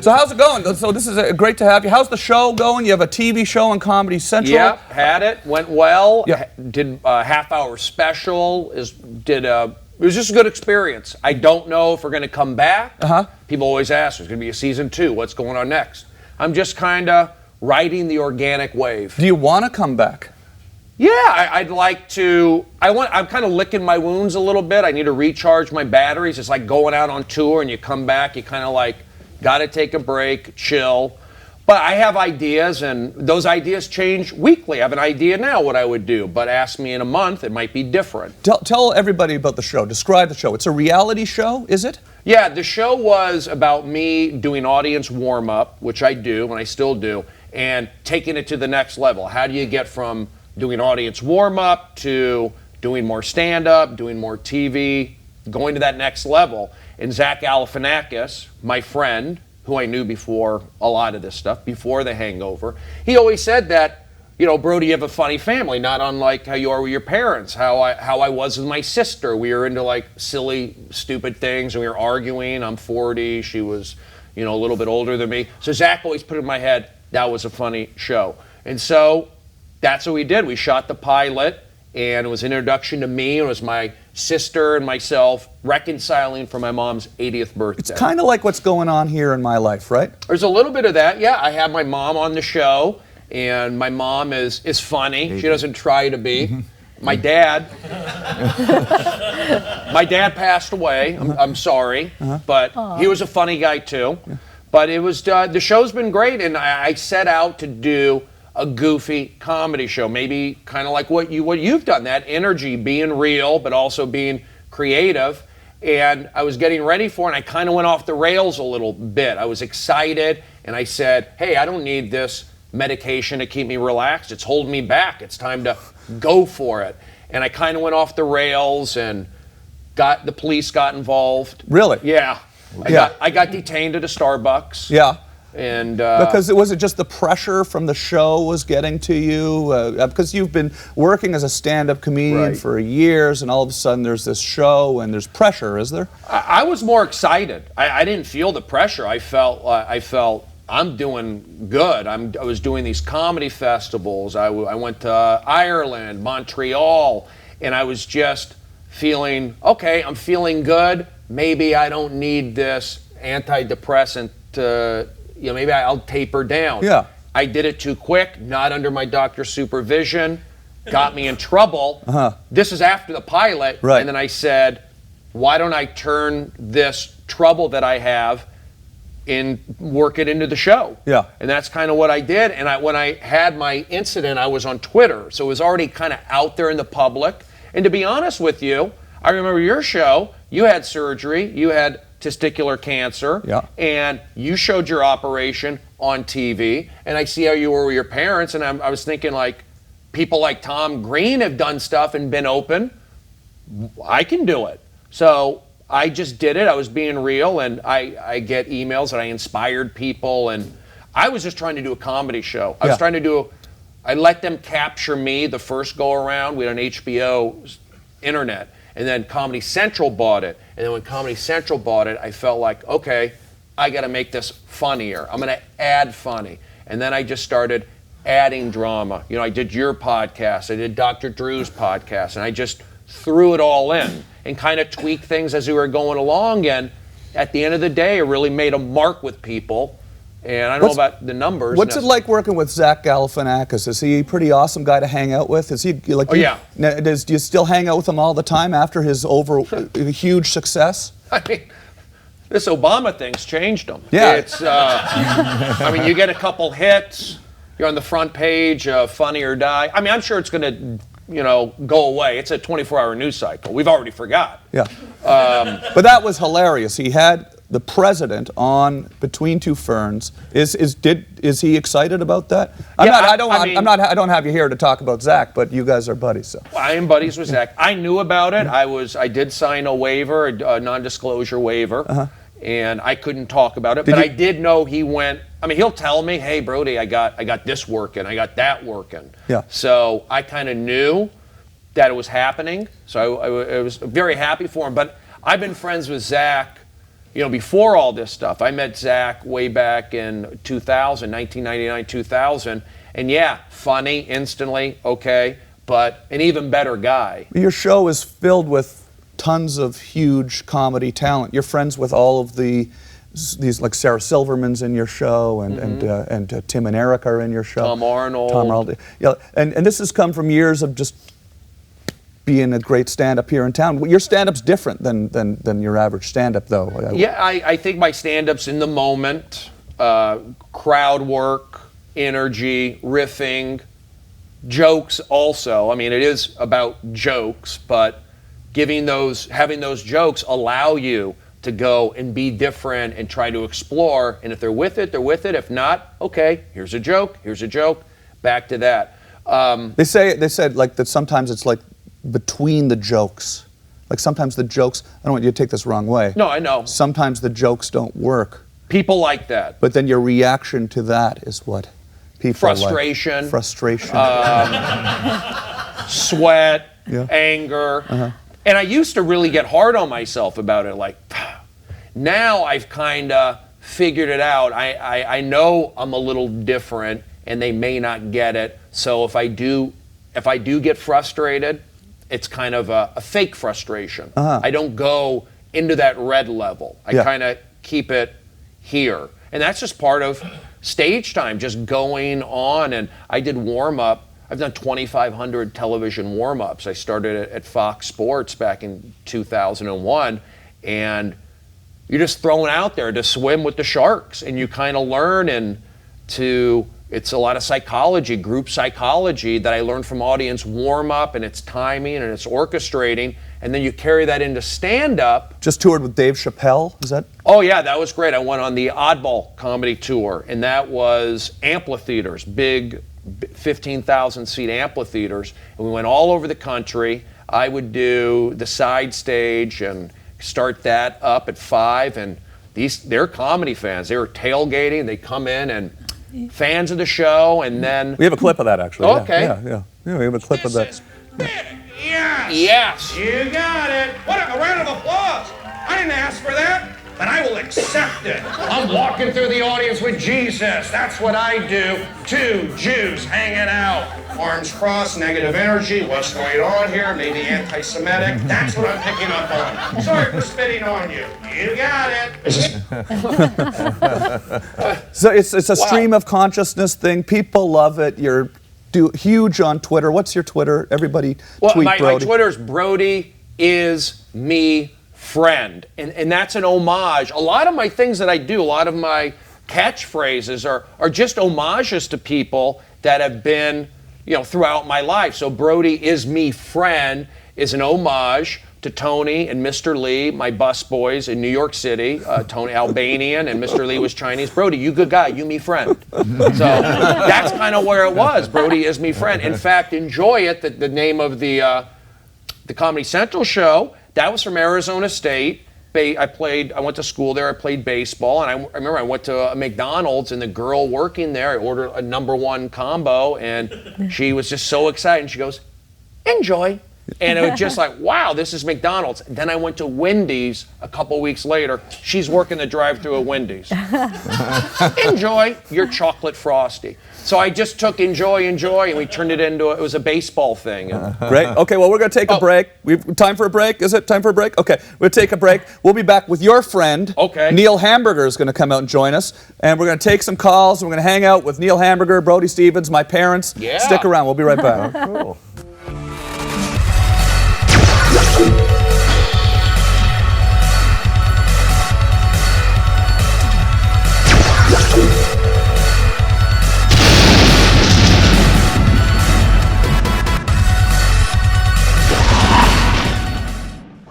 So how's it going? So this is great to have you. How's the show going? You have a TV show on Comedy Central. Yep, had it. Went well. Yeah. Did a half-hour special. It was just a good experience. I don't know if we're going to come back. People always ask, there's going to be a season 2. What's going on next? I'm just kind of riding the organic wave. Do you want to come back? Yeah, I'd like to. I'm kind of licking my wounds a little bit. I need to recharge my batteries. It's like going out on tour and you come back, you kind of like got to take a break, chill. But I have ideas, and those ideas change weekly. I have an idea now what I would do, but ask me in a month, it might be different. Tell everybody about the show. Describe the show. It's a reality show, is it? Yeah, the show was about me doing audience warm-up, which I do, and I still do, and taking it to the next level. How do you get from doing audience warm-up to doing more stand-up, doing more TV, going to that next level? And Zach Galifianakis, my friend, who I knew before a lot of this stuff, before The Hangover, he always said that, you know, Brody, you have a funny family, not unlike how you are with your parents, how I was with my sister. We were into like silly, stupid things, and we were arguing. I'm 40, she was, you know, a little bit older than me. So Zach always put in my head, that was a funny show. And so that's what we did. We shot the pilot, and it was an introduction to me. It was my sister and myself reconciling for my mom's 80th birthday. It's kind of like what's going on here in my life, right? There's a little bit of that, yeah. I have my mom on the show, and my mom is funny. She doesn't try to be. My dad passed away. I'm sorry, but he was a funny guy too. Yeah. But it was the show's been great, and I set out to do a goofy comedy show, maybe kind of like what you've done, that energy, being real, but also being creative. And I was getting ready for it, and I kind of went off the rails a little bit. I was excited, and I said, hey, I don't need this medication to keep me relaxed. It's holding me back. It's time to go for it. And I kind of went off the rails, and the police got involved. Really? Yeah. I got detained at a Starbucks. Yeah. And because was it just the pressure from the show was getting to you? Because you've been working as a stand-up comedian for years, and all of a sudden there's this show and there's pressure, is there? I was more excited. I didn't feel the pressure. I felt I'm doing good. I was doing these comedy festivals. I went to Ireland, Montreal, and I was just feeling, okay, I'm feeling good. Maybe I don't need this antidepressant to, you know, maybe I'll taper down. Yeah. I did it too quick, not under my doctor's supervision, got me in trouble. This is after the pilot. Right. And then I said, why don't I turn this trouble that I have work it into the show? Yeah. And that's kind of what I did. And when I had my incident, I was on Twitter. So it was already kind of out there in the public. And to be honest with you, I remember your show, you had surgery, you had testicular cancer, and you showed your operation on TV, and I see how you were with your parents, and I was thinking, like, people like Tom Green have done stuff and been open. I can do it. So I just did it. I was being real, and I get emails that I inspired people, and I was just trying to do a comedy show. I let them capture me the first go around. We had an HBO internet. And then Comedy Central bought it. And then when Comedy Central bought it, I felt like, okay, I got to make this funnier. I'm going to add funny. And then I just started adding drama. You know, I did your podcast. I did Dr. Drew's podcast. And I just threw it all in and kind of tweaked things as we were going along. And at the end of the day, it really made a mark with people. And I don't know about the numbers. What's it like working with Zach Galifianakis? Is he a pretty awesome guy to hang out with? Is he like? Oh, yeah. Do you still hang out with him all the time after his huge success? I mean, this Obama thing's changed him. Yeah. It's. I mean, you get a couple hits. You're on the front page of Funny or Die. I mean, I'm sure it's going to, you know, go away. It's a 24-hour news cycle. We've already forgot. Yeah. But that was hilarious. He had the president on Between Two Ferns. Is he excited about that? I don't have you here to talk about Zach, but you guys are buddies. So I am buddies with Zach. I knew about it. I did sign a waiver, a non-disclosure waiver, and I couldn't talk about it. I did know he went. I mean, he'll tell me, "Hey, Brody, I got this working, I got that working." Yeah. So I kind of knew that it was happening. So I was very happy for him. But I've been friends with Zach, before all this stuff. I met Zach way back in 1999, 2000. And yeah, funny, instantly, okay, but an even better guy. Your show is filled with tons of huge comedy talent. You're friends with all of these like Sarah Silverman's in your show, and Tim and Eric are in your show. Tom Arnold. Tom Arnold. Yeah, and this has come from years of just being a great stand-up here in town. Your stand-up's different than your average stand-up, though. Yeah, I think my stand-up's in the moment, crowd work, energy, riffing, jokes also. I mean, it is about jokes, but having those jokes allow you to go and be different and try to explore. And if they're with it, they're with it. If not, okay, here's a joke, back to that. They said like that sometimes it's like between the jokes. Like sometimes the jokes, I don't want you to take this the wrong way. No, I know. Sometimes the jokes don't work. People like that. But then your reaction to that is what people Frustration. like. Frustration. Sweat, yeah. Anger. And I used to really get hard on myself about it. Like, now I've kind of figured it out. I know I'm a little different and they may not get it. So if I do get frustrated, it's kind of a fake frustration. I don't go into that red level. I kind of keep it here. And that's just part of stage time, just going on. And I did warm-up. I've done 2,500 television warm-ups. I started at Fox Sports back in 2001. And you're just thrown out there to swim with the sharks. And you kind of learn it's a lot of psychology, group psychology that I learned from audience warm-up, and it's timing and it's orchestrating. And then you carry that into stand-up. Just toured with Dave Chappelle, is that? Oh yeah, that was great. I went on the Oddball Comedy Tour, and that was amphitheaters, big 15,000 seat amphitheaters. And we went all over the country. I would do the side stage and start that up at 5, and they're comedy fans. They were tailgating, they come in and fans of the show, and then... We have a clip of that, actually. Okay. Yeah, we have a clip of that. Yes. You got it. What a round of applause. I didn't ask for that, but I will accept it. I'm walking through the audience with Jesus. That's what I do. Two Jews hanging out. Arms crossed, negative energy. What's going on here? Maybe anti-Semitic. That's what I'm picking up on. Sorry for spitting on you. You got it. So it's a stream of consciousness thing. People love it. You're huge on Twitter. What's your Twitter? Everybody tweet my Brody. My Twitter's Brody is me friend. And that's an homage. A lot of my things that I do, a lot of my catchphrases are just homages to people that have been, throughout my life. So Brody is me friend is an homage to Tony and Mr. Lee, my busboys in New York City. Tony Albanian and Mr. Lee was Chinese. Brody, you good guy, you me friend. So that's kind of where it was. Brody is me friend. In fact, Enjoy It, the name of the Comedy Central show, that was from Arizona State. I went to school there, I played baseball, and I remember I went to a McDonald's, and the girl working there, I ordered a #1 combo, and she was just so excited, and she goes, enjoy. And it was just like, wow, this is McDonald's. Then I went to Wendy's a couple weeks later. She's working the drive-thru at Wendy's. Enjoy your chocolate frosty. So I just took enjoy, and we turned it into, it was a baseball thing. Great. Okay, well, we're going to take a break. Time for a break? Is it time for a break? Okay, we'll take a break. We'll be back with your friend. Okay. Neil Hamburger is going to come out and join us. And we're going to take some calls, and we're going to hang out with Neil Hamburger, Brody Stevens, my parents. Yeah. Stick around. We'll be right back. Cool.